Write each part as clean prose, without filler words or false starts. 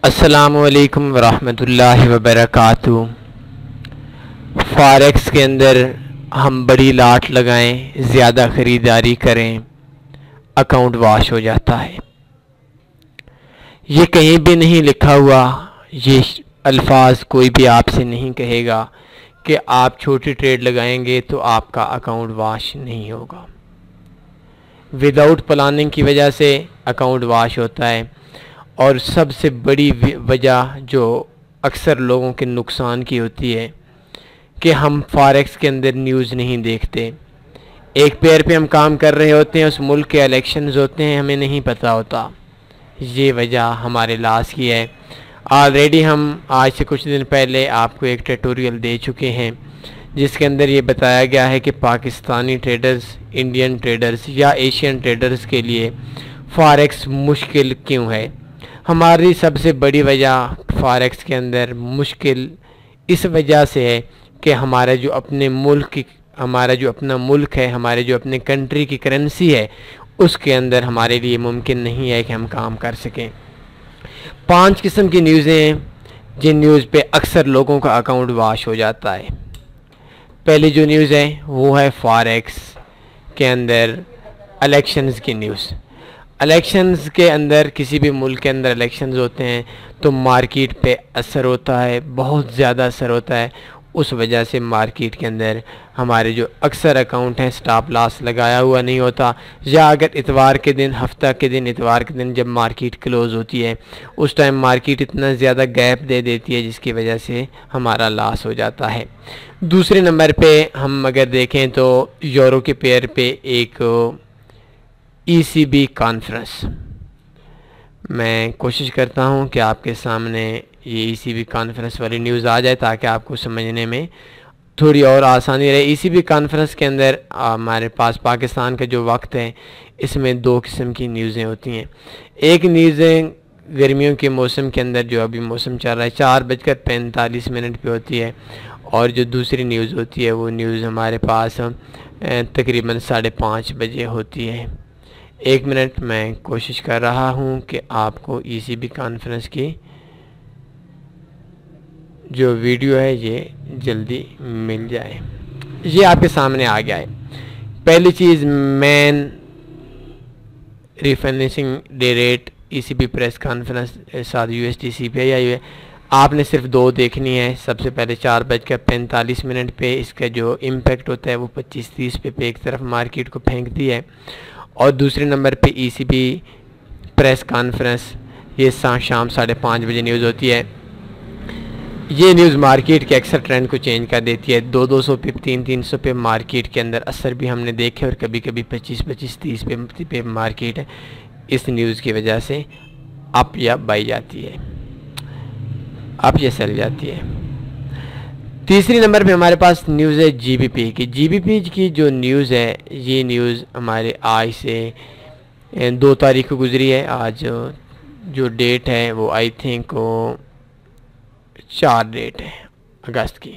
अस्सलामुअलैकुम वरहमतुल्लाहि वबरकातुहू। फॉरेक्स के अंदर हम बड़ी लाट लगाएं, ज़्यादा ख़रीदारी करें, अकाउंट वॉश हो जाता है। ये कहीं भी नहीं लिखा हुआ, ये अल्फाज कोई भी आपसे नहीं कहेगा कि आप छोटी ट्रेड लगाएंगे तो आपका अकाउंट वॉश नहीं होगा। विदाउट प्लानिंग की वजह से अकाउंट वॉश होता है। और सबसे बड़ी वजह जो अक्सर लोगों के नुकसान की होती है कि हम फॉरेक्स के अंदर न्यूज़ नहीं देखते। एक पैर पे हम काम कर रहे होते हैं, उस मुल्क के इलेक्शंस होते हैं, हमें नहीं पता होता। ये वजह हमारे लॉस की है। ऑलरेडी हम आज से कुछ दिन पहले आपको एक ट्यूटोरियल दे चुके हैं जिसके अंदर ये बताया गया है कि पाकिस्तानी ट्रेडर्स, इंडियन ट्रेडर्स या एशियन ट्रेडर्स के लिए फॉरेक्स मुश्किल क्यों है। हमारी सबसे बड़ी वजह फॉरेक्स के अंदर मुश्किल इस वजह से है कि हमारा जो अपने मुल्क की हमारा जो अपना मुल्क है, हमारे जो अपने कंट्री की करेंसी है, उसके अंदर हमारे लिए मुमकिन नहीं है कि हम काम कर सकें। 5 किस्म की न्यूज़ें हैं जिन न्यूज़ पे अक्सर लोगों का अकाउंट वॉश हो जाता है। पहली जो न्यूज़ है वो है फॉरेक्स के अंदर इलेक्शंस की न्यूज़। इलेक्शंस के अंदर, किसी भी मुल्क के अंदर इलेक्शंस होते हैं तो मार्केट पे असर होता है, बहुत ज़्यादा असर होता है। उस वजह से मार्केट के अंदर हमारे जो अक्सर अकाउंट हैं स्टॉप लॉस लगाया हुआ नहीं होता, या अगर इतवार के दिन, हफ्ता के दिन, इतवार के दिन जब मार्केट क्लोज़ होती है उस टाइम मार्केट इतना ज़्यादा गैप दे देती है जिसकी वजह से हमारा लॉस हो जाता है। दूसरे नंबर पे हम अगर देखें तो यूरो के पेयर पे एक ECB कॉन्फ्रेंस, मैं कोशिश करता हूं कि आपके सामने ये ECB कॉन्फ्रेंस वाली न्यूज़ आ जाए ताकि आपको समझने में थोड़ी और आसानी रहे। ECB कॉन्फ्रेंस के अंदर हमारे पास पाकिस्तान का जो वक्त है इसमें 2 किस्म की न्यूज़ें होती हैं। एक न्यूज़ें गर्मियों के मौसम के अंदर, जो अभी मौसम चल रहा है, 4:45 पे होती है, और जो दूसरी न्यूज़ होती है वो न्यूज़ हमारे पास तकरीबन 5:30 बजे होती है। 1 मिनट, मैं कोशिश कर रहा हूँ कि आपको ECB कॉन्फ्रेंस की जो वीडियो है ये जल्दी मिल जाए। ये आपके सामने आ गया है। पहली चीज़, main refinancing day rate ECB press conference 7 USD पे आई है। आपने सिर्फ 2 देखनी है। सबसे पहले 4:45 पे इसका जो इम्पेक्ट होता है वो 25-30 पे एक तरफ मार्केट को फेंकती है, और दूसरे नंबर पे ECB प्रेस कॉन्फ्रेंस ये शाम 5:30 बजे न्यूज़ होती है। ये न्यूज़ मार्केट के अक्सर ट्रेंड को चेंज कर देती है। 200-200 पे, 300-300 पे मार्केट के अंदर असर भी हमने देखे, और कभी कभी 25-30 पे मार्केट इस न्यूज़ की वजह से अप या बाई जाती है, अप या सेल जाती है। तीसरी नंबर पे हमारे पास न्यूज़ है GBP की। GBP की जो न्यूज़ है, ये न्यूज़ हमारे आज से 2 तारीख को गुजरी है। आज जो डेट है वो आई थिंक 4 डेट है अगस्त की।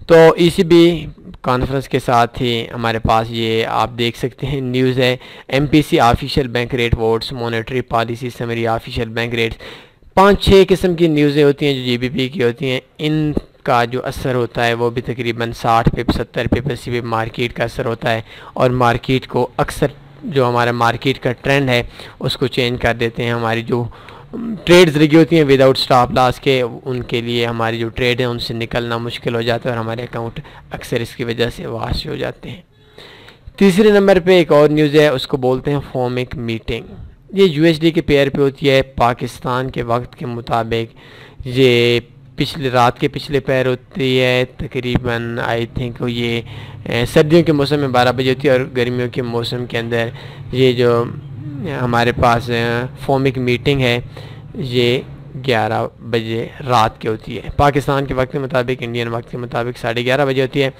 तो ECB कॉन्फ्रेंस के साथ ही हमारे पास ये आप देख सकते हैं न्यूज़ है MPC official bank rate votes, monetary policy summary official bank rates. 5-6 किस्म की न्यूज़ें होती हैं जो GBP की होती हैं। इनका जो असर होता है वो भी तकरीबन 60 पे, 70 पे पे मार्केट का असर होता है, और मार्केट को अक्सर जो हमारा मार्केट का ट्रेंड है उसको चेंज कर देते हैं। हमारी जो ट्रेड्स लगी होती हैं विदाउट स्टॉप लॉस के, उनके लिए हमारी जो ट्रेड है उनसे निकलना मुश्किल हो जाता है, और हमारे अकाउंट अक्सर इसकी वजह से वॉश हो जाते हैं। तीसरे नंबर पे एक और न्यूज़ है, उसको बोलते हैं फोमिक मीटिंग। ये USD के पेयर पे होती है। पाकिस्तान के वक्त के मुताबिक ये रात के पिछले पैर होती है, तकरीबन आई थिंक ये सर्दियों के मौसम में 12 बजे होती है, और गर्मियों के मौसम के अंदर ये जो हमारे पास फोमिक मीटिंग है ये 11 बजे रात के होती है। पाकिस्तान के वक्त के मुताबिक, इंडियन वक्त के मुताबिक 11:30 बजे होती है।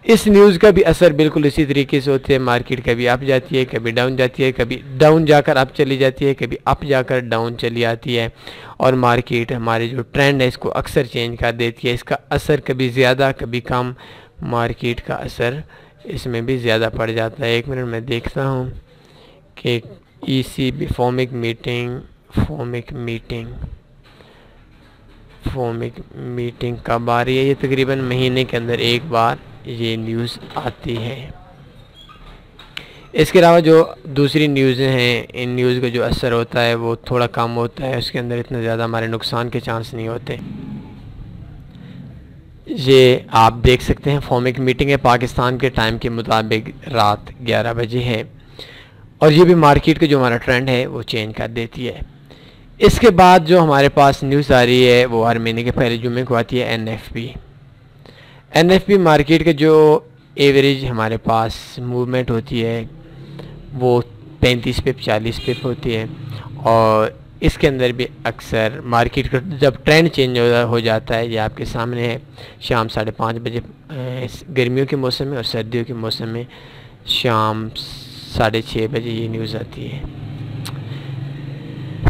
इस न्यूज़ का भी असर बिल्कुल इसी तरीके से होता है। मार्केट कभी अप जाती है, कभी डाउन जाती है, कभी डाउन जाकर अप चली जाती है, कभी अप जाकर डाउन चली आती है, और मार्केट हमारे जो ट्रेंड है इसको अक्सर चेंज कर देती है। इसका असर कभी ज़्यादा कभी कम, मार्केट का असर इसमें भी ज़्यादा पड़ जाता है। 1 मिनट में देखता हूँ कि ECB foamic meeting formic meeting कब आ रही है? ये तकरीबन महीने के अंदर एक बार ये न्यूज़ आती है। इसके अलावा जो दूसरी न्यूज़ें हैं, इन न्यूज़ का जो असर होता है वो थोड़ा कम होता है, उसके अंदर इतना ज़्यादा हमारे नुकसान के चांस नहीं होते। ये आप देख सकते हैं फॉर्मिक मीटिंग है, पाकिस्तान के टाइम के मुताबिक रात 11 बजे है, और ये भी मार्केट का जो हमारा ट्रेंड है वो चेंज कर देती है। इसके बाद जो हमारे पास न्यूज़ आ रही है वो हर महीने के पहले जुम्मे को आती है NFP मार्केट का जो एवरेज हमारे पास मूवमेंट होती है वो 35 पिप 40 पिप होती है, और इसके अंदर भी अक्सर मार्केट का जब ट्रेंड चेंज हो जाता है, ये आपके सामने है, शाम 5:30 बजे गर्मियों के मौसम में, और सर्दियों के मौसम में शाम 6:30 बजे ये न्यूज़ आती है।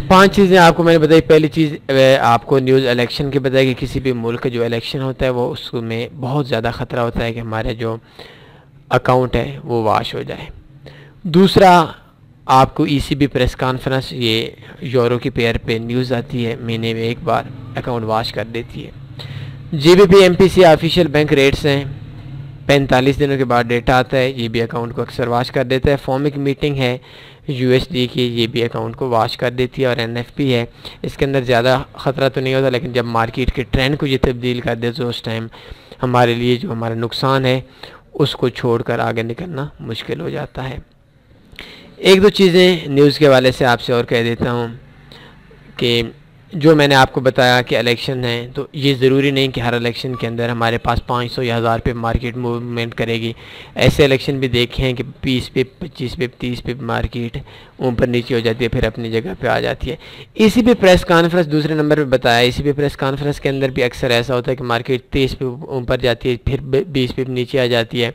5 चीज़ें आपको मैंने बताई। पहली चीज़ आपको न्यूज़ इलेक्शन की बताई कि किसी भी मुल्क का जो इलेक्शन होता है वो उसमें बहुत ज़्यादा ख़तरा होता है कि हमारे जो अकाउंट है वो वाश हो जाए। दूसरा, आपको ECB प्रेस कॉन्फ्रेंस, ये यूरो की पेयर पे न्यूज़ आती है, महीने में एक बार अकाउंट वाश कर देती है। GBP MPC official bank rates हैं, 45 दिनों के बाद डेटा आता है, ये भी अकाउंट को अक्सर वाश कर देता है। फॉर्मिक मीटिंग है USD की, ये भी अकाउंट को वाश कर देती है। और NFP है, इसके अंदर ज़्यादा ख़तरा तो नहीं होता, लेकिन जब मार्केट के ट्रेंड को ये तब्दील कर दे तो उस टाइम हमारे लिए जो हमारा नुकसान है उसको छोड़कर आगे निकलना मुश्किल हो जाता है। एक दो चीज़ें न्यूज़ के हवाले से आपसे और कह देता हूँ कि जो मैंने आपको बताया कि इलेक्शन है, तो ये ज़रूरी नहीं कि हर इलेक्शन के अंदर हमारे पास 500 या 1000 पे मार्केट मूवमेंट करेगी। ऐसे इलेक्शन भी देखे हैं कि 20 पे 25 पे 30 पे मार्केट ऊपर नीचे हो जाती है, फिर अपनी जगह पे आ जाती है। ECB प्रेस कॉन्फ्रेंस दूसरे नंबर पे बताया। ECB प्रेस कॉन्फ्रेंस के अंदर भी अक्सर ऐसा होता है कि मार्केट 30 पे ऊपर जाती है, फिर 20 पे नीचे आ जाती है,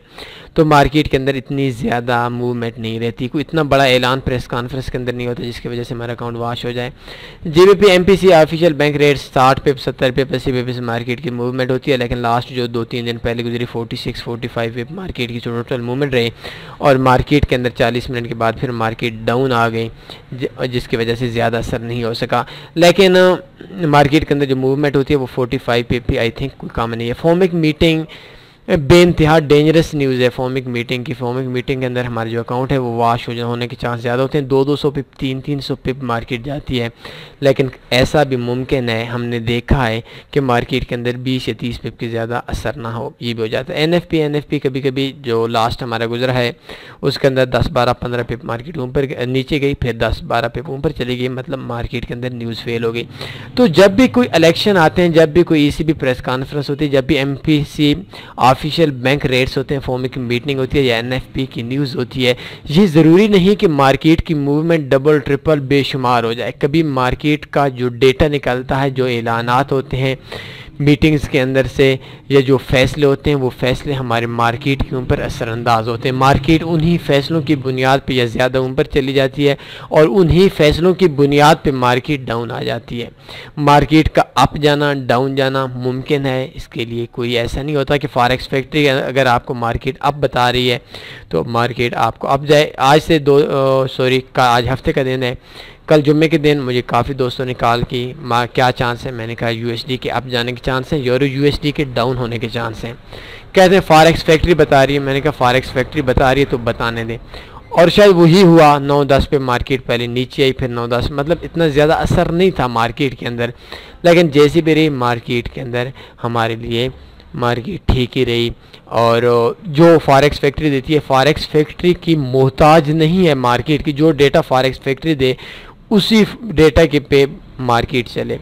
तो मार्केट के अंदर इतनी ज़्यादा मूवमेंट नहीं रहती। कोई इतना बड़ा ऐलान प्रेस कॉन्फ्रेंस के अंदर नहीं होता जिसकी वजह से हमारा अकाउंट वाश हो जाए। GBP MPC official bank rate 60 पिप 70 पिप 80 पिप से मार्केट की मूवमेंट होती है, लेकिन लास्ट जो 2-3 दिन पहले गुजरी 46-45 पिप मार्केट की टोटल मूवमेंट रही, और मार्केट के अंदर 40 मिनट के बाद फिर मार्केट डाउन आ गई, जिसकी वजह से ज़्यादा असर नहीं हो सका। लेकिन मार्केट के अंदर जो मूवमेंट होती है वो 45 पिप भी आई थिंक कोई कम नहीं है। फॉर्मिक मीटिंग बेइंतहा डेंजरस न्यूज़ है फॉर्मिक मीटिंग की। फॉर्मिक मीटिंग के अंदर हमारे जो अकाउंट है वो वाश होने के चांस ज़्यादा होते हैं। 200-200 पिप 300-300 पिप मार्केट जाती है, लेकिन ऐसा भी मुमकिन है, हमने देखा है कि मार्केट के अंदर 20 या 30 पिप की ज़्यादा असर ना हो, ये भी हो जाता है। NFP कभी कभी जो लास्ट हमारा गुजरा है उसके अंदर 10-12-15 पिप मार्केट ऊपर नीचे गई, फिर 10-12 पिप ऊपर चली गई, मतलब मार्केट के अंदर न्यूज़ फेल हो गई। तो जब भी कोई इलेक्शन आते हैं, जब भी कोई ECB प्रेस कॉन्फ्रेंस होती है, जब भी MPC ऑफिशियल बैंक रेट्स होते हैं, फॉर्मिक मीटिंग होती है या NFP की न्यूज़ होती है, ये ज़रूरी नहीं कि मार्केट की मूवमेंट डबल ट्रिपल बेशुमार हो जाए। कभी मार्केट का जो डेटा निकलता है, जो ऐलानात होते हैं मीटिंग्स के अंदर से, या जो फ़ैसले होते हैं, वो फ़ैसले हमारे मार्केट के ऊपर असरअंदाज होते हैं। मार्केट उन्हीं फ़ैसलों की बुनियाद पे या ज़्यादा ऊपर चली जाती है, और उन्हीं फ़ैसलों की बुनियाद पे मार्केट डाउन आ जाती है। मार्केट का अप जाना डाउन जाना मुमकिन है, इसके लिए कोई ऐसा नहीं होता कि फॉरेक्स फैक्ट्री अगर आपको मार्केट अप बता रही है तो मार्केट आपको अप जाए। आज से आज हफ्ते का दिन है, कल जुम्मे के दिन मुझे काफ़ी दोस्तों ने कॉल की, क्या चांस है, मैंने कहा USD के अप जाने के चांस हैं, यूरो USD के डाउन होने के चांस हैं। कहते हैं फॉरेक्स फैक्ट्री बता रही है, मैंने कहा फॉरेक्स फैक्ट्री बता रही है तो बताने दें, और शायद वही हुआ। 9-10 पे मार्केट पहले नीचे आई, फिर 9-10, मतलब इतना ज़्यादा असर नहीं था मार्केट के अंदर, लेकिन जैसी भी रही मार्केट के अंदर हमारे लिए मार्केट ठीक ही रही। और जो फॉरेक्स फैक्ट्री देती है, फॉरेक्स फैक्ट्री की मोहताज नहीं है मार्केट की, जो डेटा फॉरेक्स फैक्ट्री दे उसी डेटा के पे मार्केट चले।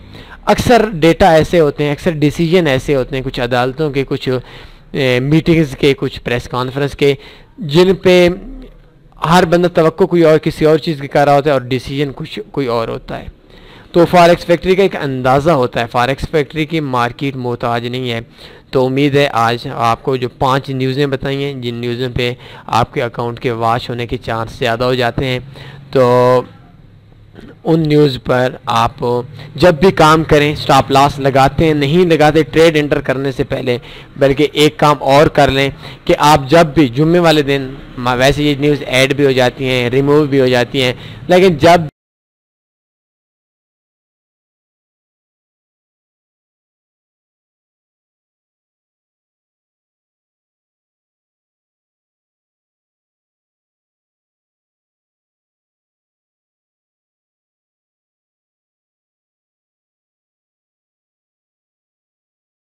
अक्सर डेटा ऐसे होते हैं, अक्सर डिसीजन ऐसे होते हैं, कुछ अदालतों के, कुछ मीटिंग्स के, कुछ प्रेस कॉन्फ्रेंस के, जिन पे हर बंदा तवक्को कोई और किसी और चीज़ की कर रहा होता है और डिसीजन कुछ कोई और होता है। तो फॉरेक्स फैक्ट्री का एक अंदाज़ा होता है, फॉरेक्स फैक्ट्री की मार्केट मोहताज नहीं है। तो उम्मीद है आज आपको जो 5 न्यूज़ें बताई हैं, जिन न्यूज़ों पे आपके अकाउंट के वाश होने के चांस ज़्यादा हो जाते हैं, तो उन न्यूज़ पर आप जब भी काम करें, स्टॉप लॉस लगाते हैं नहीं लगाते ट्रेड एंटर करने से पहले, बल्कि एक काम और कर लें कि आप जब भी जुम्मे वाले दिन, वैसे ये न्यूज़ ऐड भी हो जाती हैं, रिमूव भी हो जाती हैं, लेकिन जब